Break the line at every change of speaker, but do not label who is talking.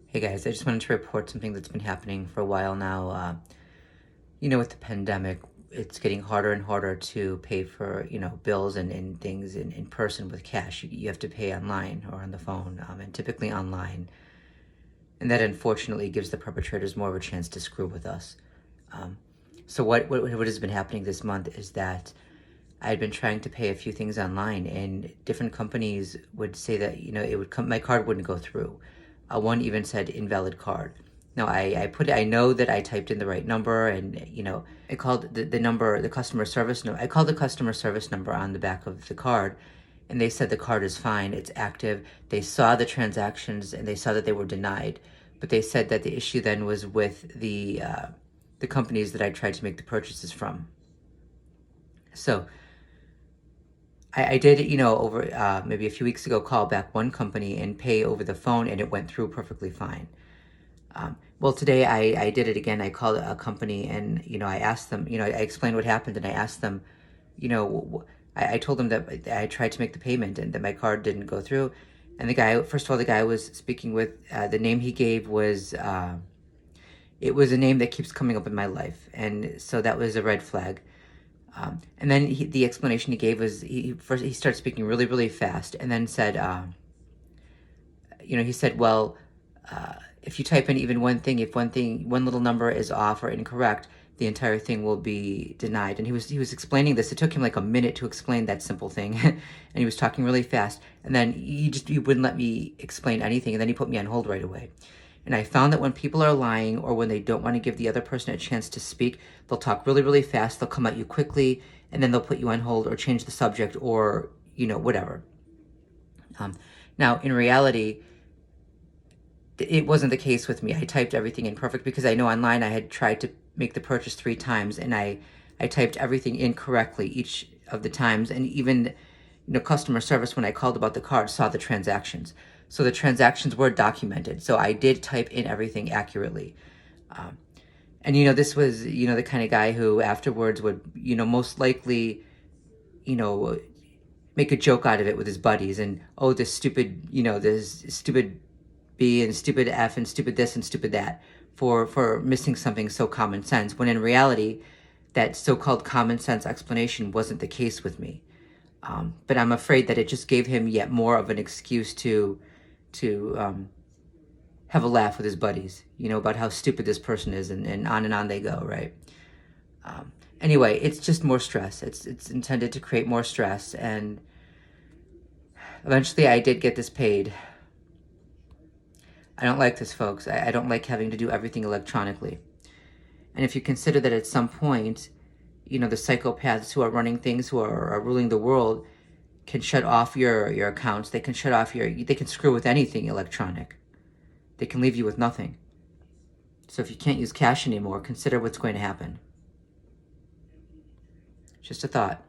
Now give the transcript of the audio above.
Hey guys, I just wanted to report something that's been happening for a while now. With the pandemic, it's getting harder and harder to pay for, bills and things in person with cash. You have to pay online or on the phone, and typically online. And that unfortunately gives the perpetrators more of a chance to screw with us. Um, so what has been happening this month is that I had been trying to pay a few things online, and different companies would say that it would come, my card wouldn't go through. One even said invalid card. Now I know that I typed in the right number, and I called the number, the customer service number. I called the customer service number on the back of the card, and they said the card is fine, it's active. They saw the transactions and they saw that they were denied, but they said that the issue then was with the companies that I tried to make the purchases from. So I did, over maybe a few weeks ago, call back one company and pay over the phone, and it went through perfectly fine. Well, today I did it again. I called a company, and I asked them, I explained what happened, and I asked them, I told them that I tried to make the payment and that my card didn't go through. And the guy, first of all, the guy I was speaking with, the name he gave was, it was a name that keeps coming up in my life, and so that was a red flag. And then the explanation he gave was he started speaking really, really fast, and then said, he said, well, if you type in even one thing, if one little number is off or incorrect, the entire thing will be denied. And he was explaining this. It took him like a minute to explain that simple thing, and he was talking really fast. And then he wouldn't let me explain anything, and then he put me on hold right away. And I found that when people are lying or when they don't want to give the other person a chance to speak, they'll talk really, really fast. They'll come at you quickly, and then they'll put you on hold or change the subject or, whatever. Now, in reality, it wasn't the case with me. I typed everything in perfect because I know online I had tried to make the purchase 3 times, and I typed everything incorrectly each of the times. And even, customer service, when I called about the card, saw the transactions. So the transactions were documented. So I did type in everything accurately. And, this was, the kind of guy who afterwards would, most likely, make a joke out of it with his buddies. And, oh, this stupid B and stupid F and stupid this and stupid that for missing something so common sense. When in reality, that so-called common sense explanation wasn't the case with me. But I'm afraid that it just gave him yet more of an excuse to have a laugh with his buddies, about how stupid this person is, and on they go, right? Anyway, it's just more stress. It's intended to create more stress, and eventually I did get this paid. I don't like this, folks. I don't like having to do everything electronically. And if you consider that at some point, the psychopaths who are running things, who are ruling the world, can shut off your accounts. They can shut off they can screw with anything electronic. They can leave you with nothing. So if you can't use cash anymore, consider what's going to happen. Just a thought.